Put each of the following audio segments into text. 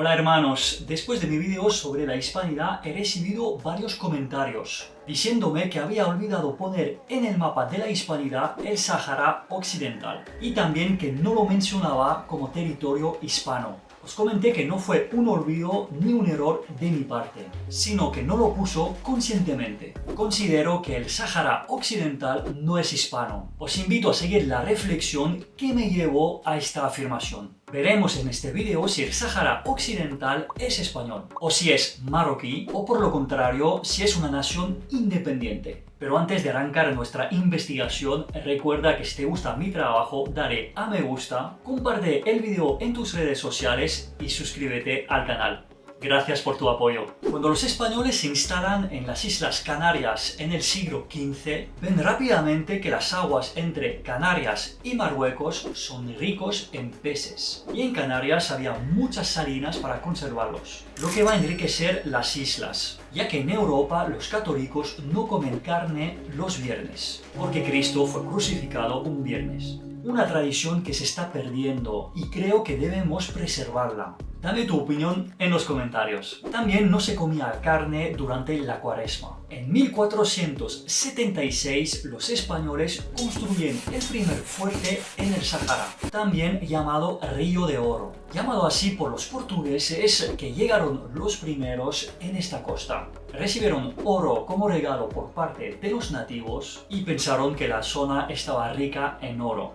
Hola hermanos, después de mi vídeo sobre la hispanidad he recibido varios comentarios diciéndome que había olvidado poner en el mapa de la hispanidad el Sáhara Occidental y también que no lo mencionaba como territorio hispano. Os comenté que no fue un olvido ni un error de mi parte, sino que no lo puso conscientemente. Considero que el Sáhara Occidental no es hispano. Os invito a seguir la reflexión que me llevó a esta afirmación. Veremos en este vídeo si el Sáhara Occidental es español, o si es marroquí, o por lo contrario, si es una nación independiente. Pero antes de arrancar nuestra investigación, recuerda que si te gusta mi trabajo, dale a me gusta, comparte el vídeo en tus redes sociales y suscríbete al canal. Gracias por tu apoyo. Cuando los españoles se instalan en las Islas Canarias en el siglo XV, ven rápidamente que las aguas entre Canarias y Marruecos son ricos en peces. Y en Canarias había muchas salinas para conservarlos, lo que va a enriquecer las islas, ya que en Europa los católicos no comen carne los viernes, porque Cristo fue crucificado un viernes. Una tradición que se está perdiendo y creo que debemos preservarla. Dame tu opinión en los comentarios. También no se comía carne durante la Cuaresma. En 1476 los españoles construyen el primer fuerte en el Sáhara, también llamado Río de Oro, llamado así por los portugueses que llegaron los primeros en esta costa. Recibieron oro como regalo por parte de los nativos y pensaron que la zona estaba rica en oro.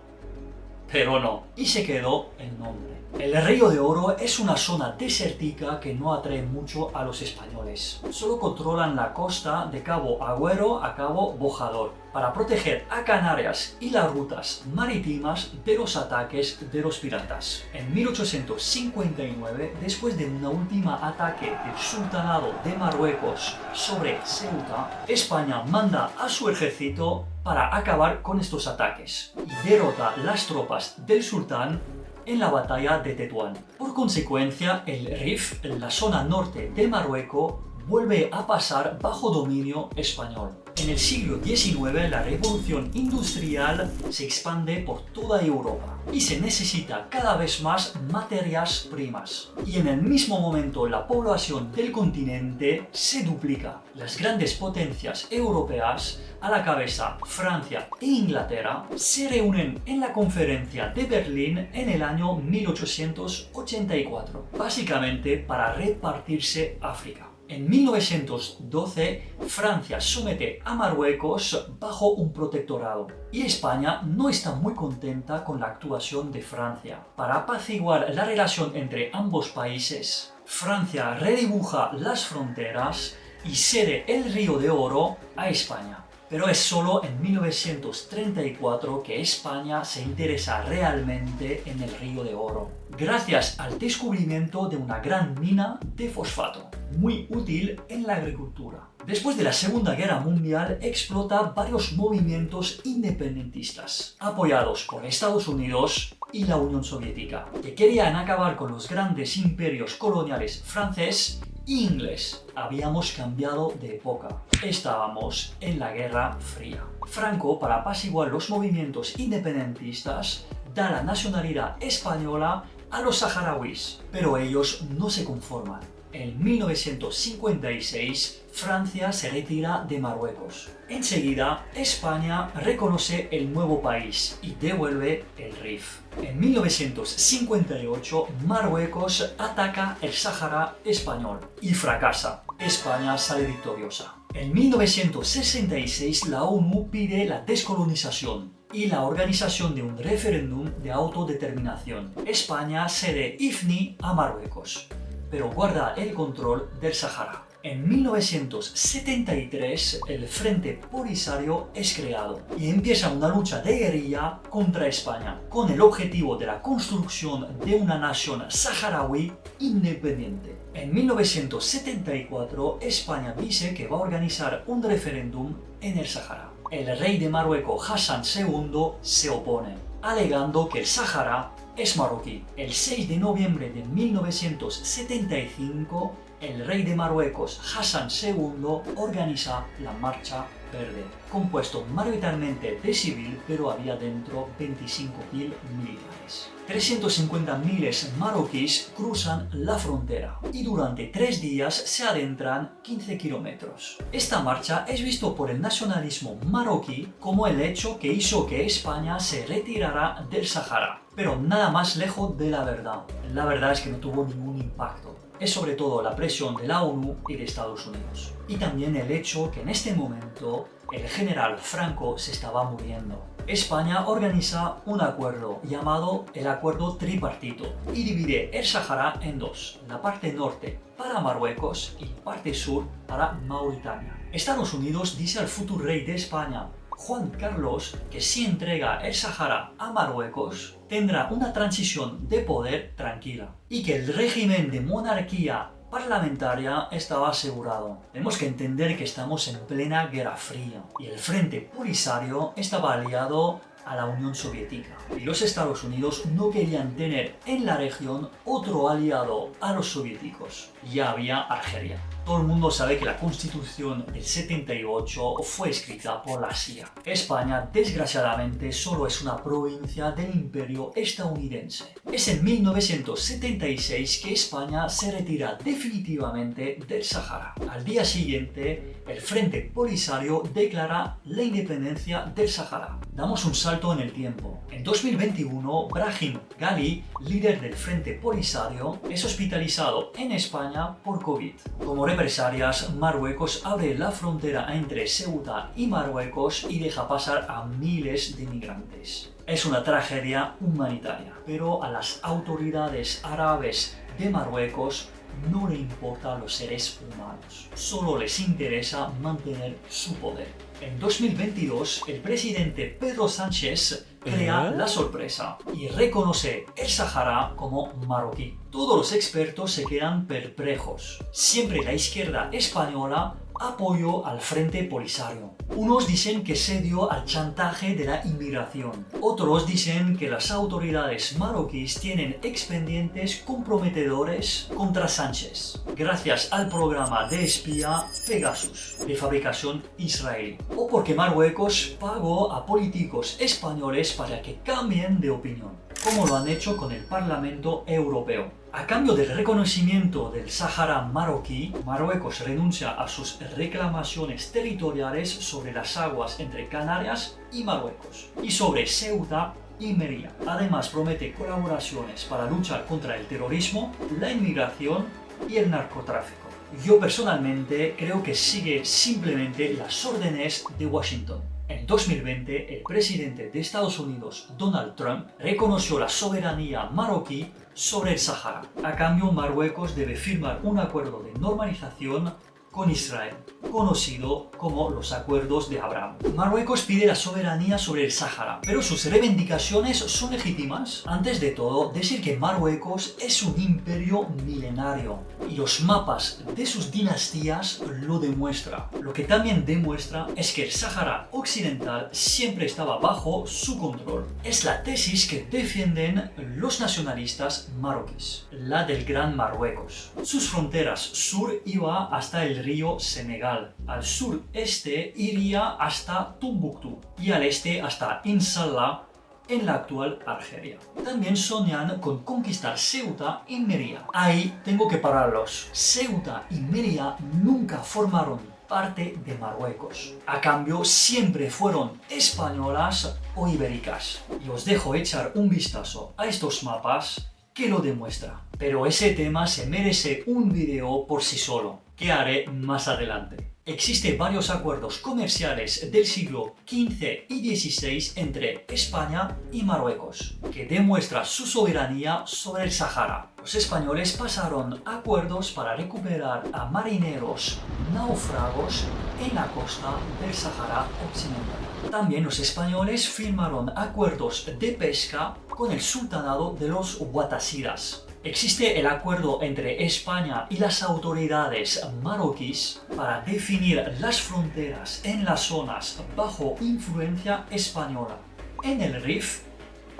Pero no, y se quedó el nombre. El Río de Oro es una zona desértica que no atrae mucho a los españoles. Solo controlan la costa de Cabo Agüero a Cabo Bojador para proteger a Canarias y las rutas marítimas de los ataques de los piratas. En 1859, después de un último ataque del Sultanado de Marruecos sobre Ceuta, España manda a su ejército para acabar con estos ataques y derrota las tropas del sultán en la batalla de Tetuán. Por consecuencia, el Rif, la zona norte de Marruecos, vuelve a pasar bajo dominio español. En el siglo XIX, la revolución industrial se expande por toda Europa y se necesita cada vez más materias primas. Y en el mismo momento, la población del continente se duplica. Las grandes potencias europeas, a la cabeza Francia e Inglaterra, se reúnen en la Conferencia de Berlín en el año 1884, básicamente para repartirse África. En 1912, Francia somete a Marruecos bajo un protectorado y España no está muy contenta con la actuación de Francia. Para apaciguar la relación entre ambos países, Francia redibuja las fronteras y cede el Río de Oro a España. Pero es solo en 1934 que España se interesa realmente en el Río de Oro, gracias al descubrimiento de una gran mina de fosfato, muy útil en la agricultura. Después de la Segunda Guerra Mundial explota varios movimientos independentistas, apoyados por Estados Unidos y la Unión Soviética, que querían acabar con los grandes imperios coloniales francés e inglés. Habíamos cambiado de época. Estábamos en la Guerra Fría. Franco, para apaciguar los movimientos independentistas, da la nacionalidad española a los saharauis, pero ellos no se conforman. En 1956, Francia se retira de Marruecos. Enseguida, España reconoce el nuevo país y devuelve el Rif. En 1958, Marruecos ataca el Sáhara español y fracasa. España sale victoriosa. En 1966, la ONU pide la descolonización y la organización de un referéndum de autodeterminación. España cede Ifni a Marruecos, pero guarda el control del Sáhara. En 1973, el Frente Polisario es creado y empieza una lucha de guerrilla contra España, con el objetivo de la construcción de una nación saharaui independiente. En 1974, España dice que va a organizar un referéndum en el Sáhara. El rey de Marruecos, Hassan II, se opone, alegando que el Sáhara es marroquí. El 6 de noviembre de 1975, el rey de Marruecos, Hassan II, organiza la Marcha Verde, compuesto mayoritariamente de civil, pero había dentro 25.000 militares. 350.000 marroquíes cruzan la frontera y durante 3 días se adentran 15 kilómetros. Esta marcha es visto por el nacionalismo marroquí como el hecho que hizo que España se retirara del Sahara, pero nada más lejos de la verdad. La verdad es que no tuvo ningún impacto. Es sobre todo la presión de la ONU y de Estados Unidos. Y también el hecho que en este momento el general Franco se estaba muriendo. España organiza un acuerdo llamado el Acuerdo Tripartito y divide el Sahara en dos, la parte norte para Marruecos y parte sur para Mauritania. Estados Unidos dice al futuro rey de España, Juan Carlos, que si entrega el Sahara a Marruecos, tendrá una transición de poder tranquila y que el régimen de monarquía parlamentaria estaba asegurado. Tenemos que entender que estamos en plena Guerra Fría y el Frente Polisario estaba aliado a la Unión Soviética y los Estados Unidos no querían tener en la región otro aliado a los soviéticos. Ya había Argelia. Todo el mundo sabe que la Constitución del 78 fue escrita por la CIA. España, desgraciadamente, solo es una provincia del Imperio estadounidense. Es en 1976 que España se retira definitivamente del Sahara. Al día siguiente, el Frente Polisario declara la independencia del Sahara. Damos un salto en el tiempo. En 2021, Brahim Ghali, líder del Frente Polisario, es hospitalizado en España por COVID. Como represalias, Marruecos abre la frontera entre Ceuta y Marruecos y deja pasar a miles de migrantes. Es una tragedia humanitaria, pero a las autoridades árabes de Marruecos no le importan los seres humanos, solo les interesa mantener su poder. En 2022, el presidente Pedro Sánchez crea la sorpresa y reconoce el Sahara como marroquí. Todos los expertos se quedan perplejos. Siempre la izquierda española apoyó al Frente Polisario. Unos dicen que se dio al chantaje de la inmigración. Otros dicen que las autoridades marroquíes tienen expedientes comprometedores contra Sánchez, gracias al programa de espía Pegasus, de fabricación israelí. O porque Marruecos pagó a políticos españoles para que cambien de opinión, como lo han hecho con el Parlamento Europeo. A cambio del reconocimiento del Sahara marroquí, Marruecos renuncia a sus reclamaciones territoriales sobre las aguas entre Canarias y Marruecos y sobre Ceuta y Melilla. Además promete colaboraciones para luchar contra el terrorismo, la inmigración y el narcotráfico. Yo personalmente creo que sigue simplemente las órdenes de Washington. En 2020, el presidente de Estados Unidos, Donald Trump, reconoció la soberanía marroquí sobre el Sahara. A cambio, Marruecos debe firmar un acuerdo de normalización con Israel, conocido como los Acuerdos de Abraham. Marruecos pide la soberanía sobre el Sahara, pero sus reivindicaciones son legítimas. Antes de todo, decir que Marruecos es un imperio milenario y los mapas de sus dinastías lo demuestran. Lo que también demuestra es que el Sahara occidental siempre estaba bajo su control. Es la tesis que defienden los nacionalistas marroquíes, la del Gran Marruecos. Sus fronteras sur iba hasta el río Senegal, al sureste iría hasta Tombuctú y al este hasta Inshallah en la actual Argelia. También soñan con conquistar Ceuta y Melilla. Ahí tengo que pararlos. Ceuta y Melilla nunca formaron parte de Marruecos. A cambio, siempre fueron españolas o ibéricas. Y os dejo echar un vistazo a estos mapas que lo demuestra. Pero ese tema se merece un video por sí solo, que haré más adelante. Existen varios acuerdos comerciales del siglo XV y XVI entre España y Marruecos, que demuestran su soberanía sobre el Sahara. Los españoles pasaron acuerdos para recuperar a marineros náufragos en la costa del Sahara Occidental. También los españoles firmaron acuerdos de pesca con el sultanado de los Guatasiras. Existe el acuerdo entre España y las autoridades marroquíes para definir las fronteras en las zonas bajo influencia española, en el Rif,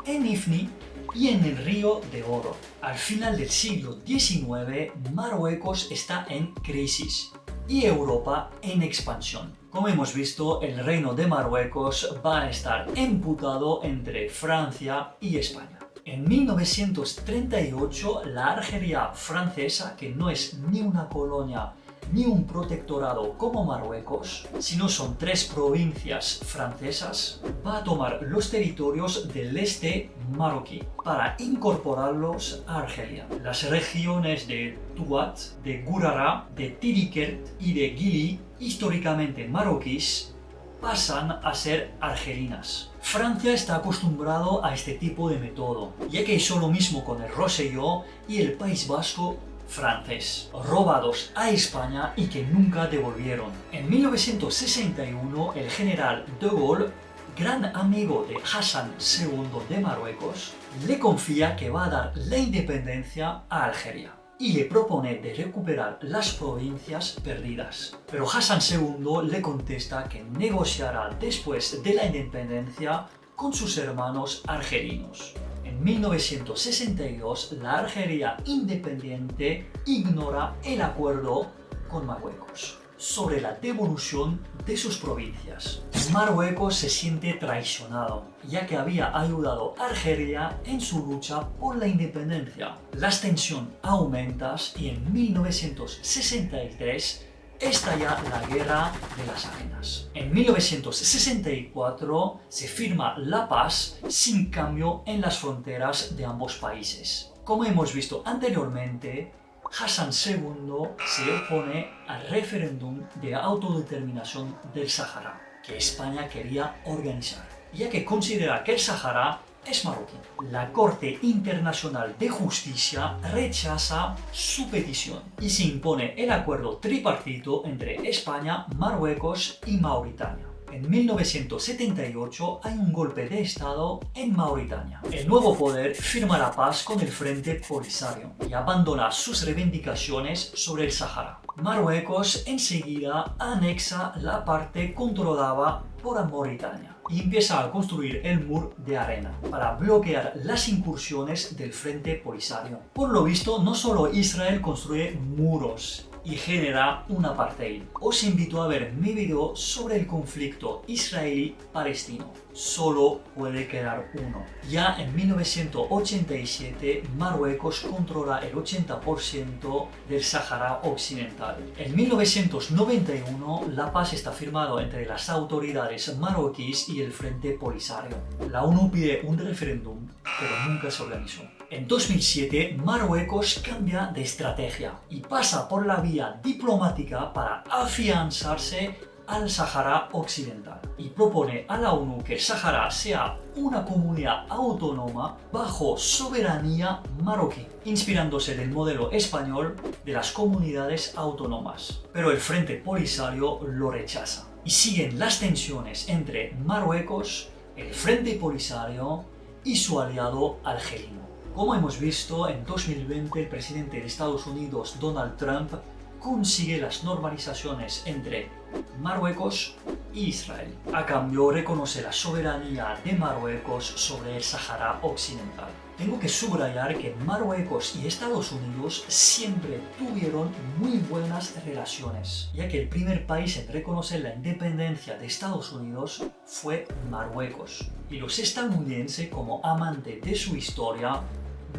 en Ifni y en el Río de Oro. Al final del siglo XIX, Marruecos está en crisis y Europa en expansión. Como hemos visto, el reino de Marruecos va a estar emputado entre Francia y España. En 1938, la Argelia francesa, que no es ni una colonia ni un protectorado como Marruecos, sino son 3 provincias francesas, va a tomar los territorios del este marroquí para incorporarlos a Argelia. Las regiones de Tuat, de Gurara, de Tidikert y de Gili, históricamente marroquíes, pasan a ser argelinas. Francia está acostumbrado a este tipo de método, ya que hizo lo mismo con el Roselló y el País Vasco francés, robados a España y que nunca devolvieron. En 1961, el general de Gaulle, gran amigo de Hassan II de Marruecos, le confía que va a dar la independencia a Argelia y le propone de recuperar las provincias perdidas. Pero Hassan II le contesta que negociará después de la independencia con sus hermanos argelinos. En 1962, la Argelia independiente ignora el acuerdo con Marruecos sobre la devolución de sus provincias. Marruecos se siente traicionado, ya que había ayudado a Argelia en su lucha por la independencia. La tensión aumenta y en 1963 estalla la Guerra de las Arenas. En 1964 se firma la paz sin cambio en las fronteras de ambos países. Como hemos visto anteriormente, Hassan II se opone al referéndum de autodeterminación del Sáhara, que España quería organizar, ya que considera que el Sáhara es marroquí. La Corte Internacional de Justicia rechaza su petición y se impone el acuerdo tripartito entre España, Marruecos y Mauritania. En 1978 hay un golpe de Estado en Mauritania. El nuevo poder firma la paz con el Frente Polisario y abandona sus reivindicaciones sobre el Sáhara. Marruecos enseguida anexa la parte controlada por Mauritania y empieza a construir el muro de arena para bloquear las incursiones del Frente Polisario. Por lo visto, no solo Israel construye muros y genera un apartheid. Os invito a ver mi video sobre el conflicto israelí-palestino. Solo puede quedar uno. Ya en 1987, Marruecos controla el 80% del Sáhara Occidental. En 1991, la paz está firmada entre las autoridades marroquíes y el Frente Polisario. La ONU pide un referéndum, pero nunca se organizó. En 2007, Marruecos cambia de estrategia y pasa por la vía diplomática para afianzarse al Sáhara Occidental y propone a la ONU que el Sáhara sea una comunidad autónoma bajo soberanía marroquí, inspirándose del modelo español de las comunidades autónomas. Pero el Frente Polisario lo rechaza y siguen las tensiones entre Marruecos, el Frente Polisario y su aliado argelino. Como hemos visto, en 2020 el presidente de Estados Unidos, Donald Trump, consigue las normalizaciones entre Marruecos e Israel. A cambio, reconoce la soberanía de Marruecos sobre el Sáhara Occidental. Tengo que subrayar que Marruecos y Estados Unidos siempre tuvieron muy buenas relaciones, ya que el primer país en reconocer la independencia de Estados Unidos fue Marruecos. Y los estadounidenses, como amantes de su historia,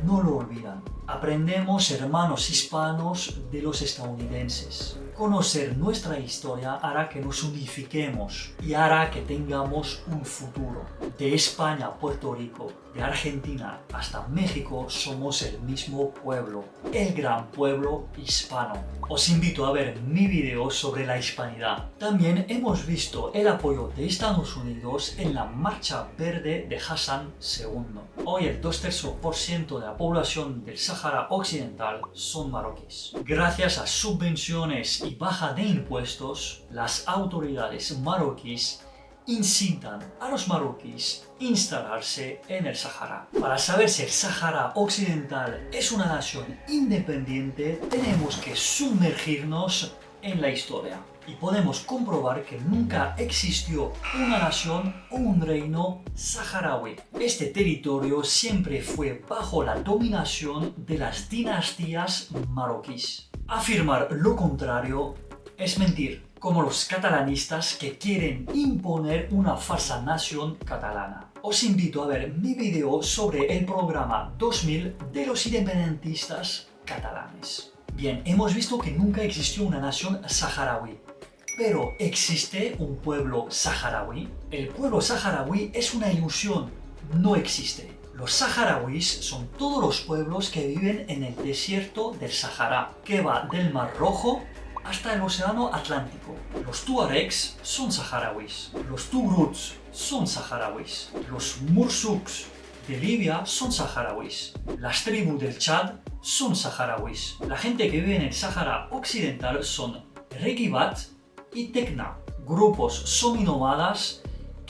no lo olvidan. Aprendemos, hermanos hispanos, de los estadounidenses. Conocer nuestra historia hará que nos unifiquemos y hará que tengamos un futuro. De España a Puerto Rico, de Argentina hasta México, somos el mismo pueblo, el gran pueblo hispano. Os invito a ver mi video sobre la hispanidad. También hemos visto el apoyo de Estados Unidos en la Marcha Verde de Hassan II. Hoy el 2/3% de la población del Sáhara Occidental son marroquíes. Gracias a subvenciones y baja de impuestos, las autoridades marroquíes incitan a los marroquíes a instalarse en el Sáhara. Para saber si el Sáhara Occidental es una nación independiente, tenemos que sumergirnos en la historia. Y podemos comprobar que nunca existió una nación o un reino saharaui. Este territorio siempre fue bajo la dominación de las dinastías marroquíes. Afirmar lo contrario es mentir, como los catalanistas que quieren imponer una falsa nación catalana. Os invito a ver mi video sobre el programa 2000 de los independentistas catalanes. Bien, hemos visto que nunca existió una nación saharaui. Pero ¿existe un pueblo saharaui? El pueblo saharaui es una ilusión, no existe. Los saharauis son todos los pueblos que viven en el desierto del Sahara, que va del Mar Rojo hasta el Océano Atlántico. Los tuaregs son saharauis, los tugruts son saharauis, los mursuks de Libia son saharauis, las tribus del Chad son saharauis, la gente que vive en el Sahara Occidental son Regibat y Tekna, grupos sominómadas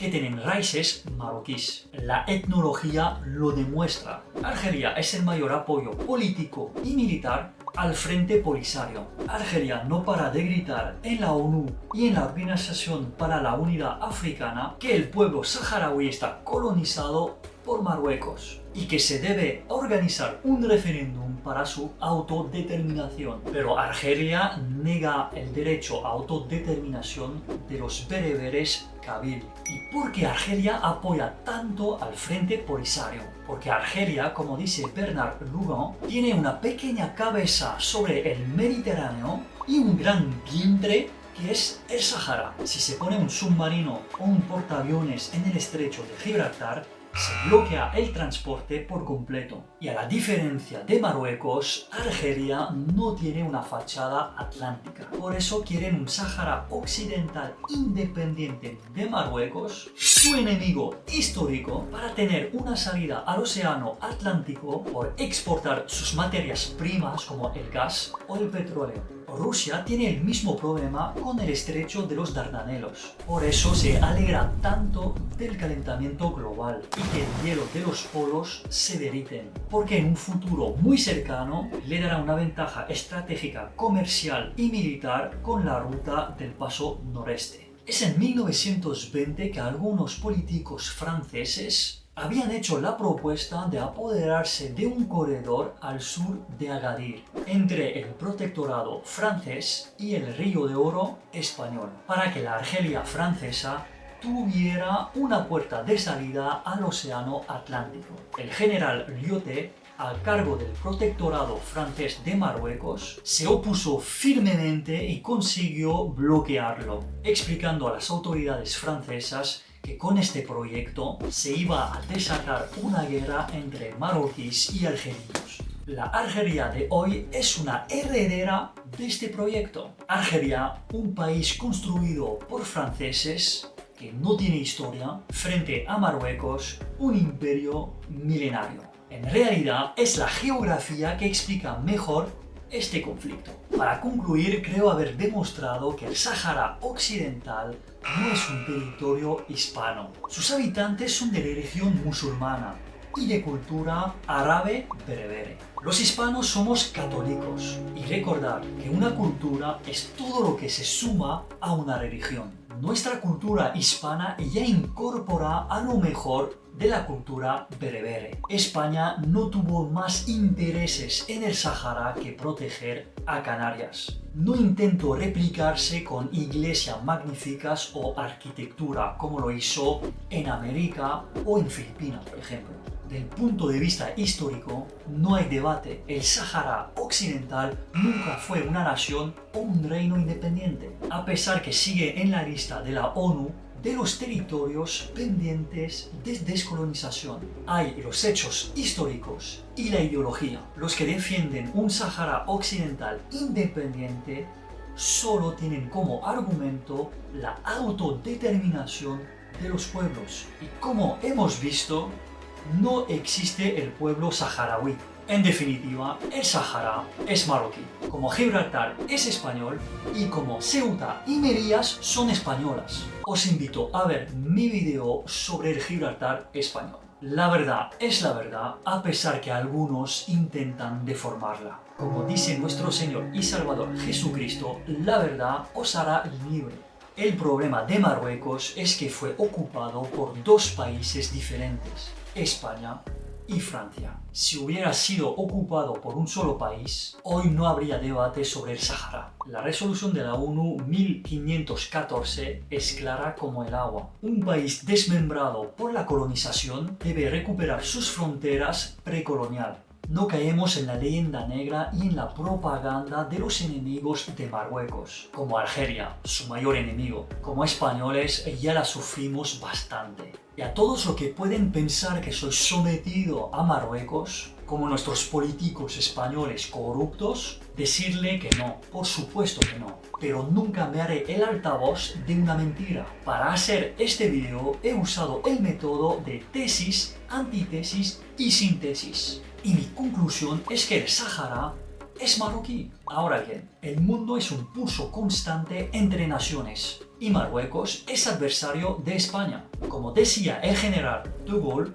que tienen raíces marroquíes. La etnología lo demuestra. Argelia es el mayor apoyo político y militar al Frente Polisario. Argelia no para de gritar en la ONU y en la Organización para la Unidad Africana que el pueblo saharaui está colonizado por Marruecos y que se debe organizar un referéndum para su autodeterminación. Pero Argelia nega el derecho a autodeterminación de los bereberes kabil. ¿Y por qué Argelia apoya tanto al Frente Polisario? Porque Argelia, como dice Bernard Lugan, tiene una pequeña cabeza sobre el Mediterráneo y un gran vientre que es el Sahara. Si se pone un submarino o un portaaviones en el estrecho de Gibraltar, se bloquea el transporte por completo. Y a la diferencia de Marruecos, Argelia no tiene una fachada atlántica. Por eso quieren un Sahara Occidental independiente de Marruecos, su enemigo histórico, para tener una salida al Océano Atlántico por exportar sus materias primas como el gas o el petróleo. Rusia tiene el mismo problema con el estrecho de los Dardanelos. Por eso se alegra tanto del calentamiento global y que el hielo de los polos se derriten, porque en un futuro muy cercano le dará una ventaja estratégica comercial y militar con la ruta del paso noreste. Es en 1920 que algunos políticos franceses habían hecho la propuesta de apoderarse de un corredor al sur de Agadir, entre el protectorado francés y el Río de Oro español, para que la Argelia francesa tuviera una puerta de salida al Océano Atlántico. El general Lyoté, a cargo del protectorado francés de Marruecos, se opuso firmemente y consiguió bloquearlo, explicando a las autoridades francesas que con este proyecto se iba a desatar una guerra entre marroquíes y argelinos. La Argelia de hoy es una heredera de este proyecto. Argelia, un país construido por franceses que no tiene historia, frente a Marruecos, un imperio milenario. En realidad es la geografía que explica mejor este conflicto. Para concluir, creo haber demostrado que el Sahara Occidental no es un territorio hispano. Sus habitantes son de religión musulmana y de cultura árabe berebere. Los hispanos somos católicos y recordar que una cultura es todo lo que se suma a una religión. Nuestra cultura hispana ya incorpora a lo mejor de la cultura berebere. España no tuvo más intereses en el Sahara que proteger a Canarias. No intentó replicarse con iglesias magníficas o arquitectura como lo hizo en América o en Filipinas, por ejemplo. Del punto de vista histórico, no hay debate. El Sahara Occidental nunca fue una nación o un reino independiente, a pesar que sigue en la lista de la ONU de los territorios pendientes de descolonización. Hay los hechos históricos y la ideología. Los que defienden un Sahara Occidental independiente solo tienen como argumento la autodeterminación de los pueblos. Y como hemos visto, no existe el pueblo saharaui. En definitiva, el Sahara es marroquí, como Gibraltar es español y como Ceuta y Melilla son españolas. Os invito a ver mi video sobre el Gibraltar español. La verdad es la verdad, a pesar que algunos intentan deformarla. Como dice nuestro Señor y Salvador Jesucristo, la verdad os hará libre. El problema de Marruecos es que fue ocupado por dos países diferentes, España y Francia. Si hubiera sido ocupado por un solo país, hoy no habría debate sobre el Sáhara. La resolución de la ONU 1514 es clara como el agua. Un país desmembrado por la colonización debe recuperar sus fronteras precolonial. No caemos en la leyenda negra y en la propaganda de los enemigos de Marruecos, como Argelia, su mayor enemigo. Como españoles ya la sufrimos bastante. Y a todos los que pueden pensar que soy sometido a Marruecos, como nuestros políticos españoles corruptos, decirle que no, por supuesto que no. Pero nunca me haré el altavoz de una mentira. Para hacer este video he usado el método de tesis, antítesis y síntesis. Y mi conclusión es que el Sáhara es marroquí. Ahora bien, el mundo es un pulso constante entre naciones y Marruecos es adversario de España. Como decía el general de Gaulle,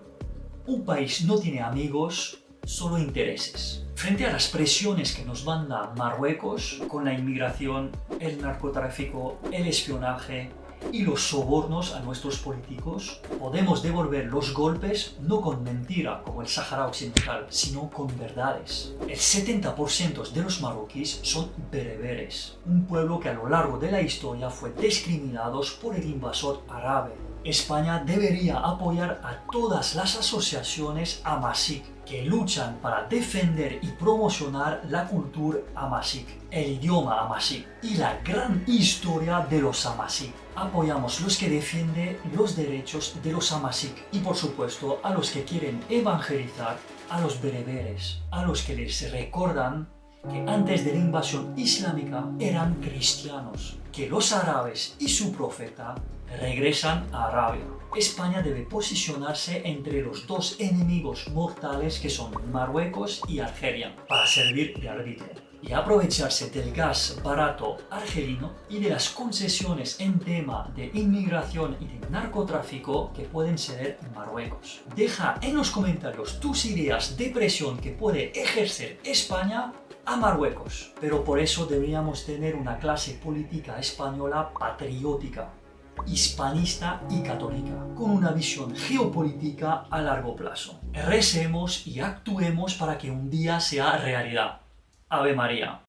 un país no tiene amigos, solo intereses. Frente a las presiones que nos manda Marruecos con la inmigración, el narcotráfico, el espionaje y los sobornos a nuestros políticos, podemos devolver los golpes no con mentira como el Sáhara Occidental, sino con verdades. El 70% de los marroquíes son bereberes, un pueblo que a lo largo de la historia fue discriminado por el invasor árabe. España debería apoyar a todas las asociaciones Amasik que luchan para defender y promocionar la cultura Amasik, el idioma Amasik y la gran historia de los Amasik. Apoyamos los que defienden los derechos de los Amasik y por supuesto a los que quieren evangelizar a los bereberes, a los que les recuerdan que antes de la invasión islámica eran cristianos, que los árabes y su profeta regresan a Arabia. España debe posicionarse entre los dos enemigos mortales que son Marruecos y Argelia para servir de árbitro y aprovecharse del gas barato argelino y de las concesiones en tema de inmigración y de narcotráfico que pueden ceder Marruecos. Deja en los comentarios tus ideas de presión que puede ejercer España a Marruecos, pero por eso deberíamos tener una clase política española patriótica, hispanista y católica, con una visión geopolítica a largo plazo. Recemos y actuemos para que un día sea realidad. Ave María.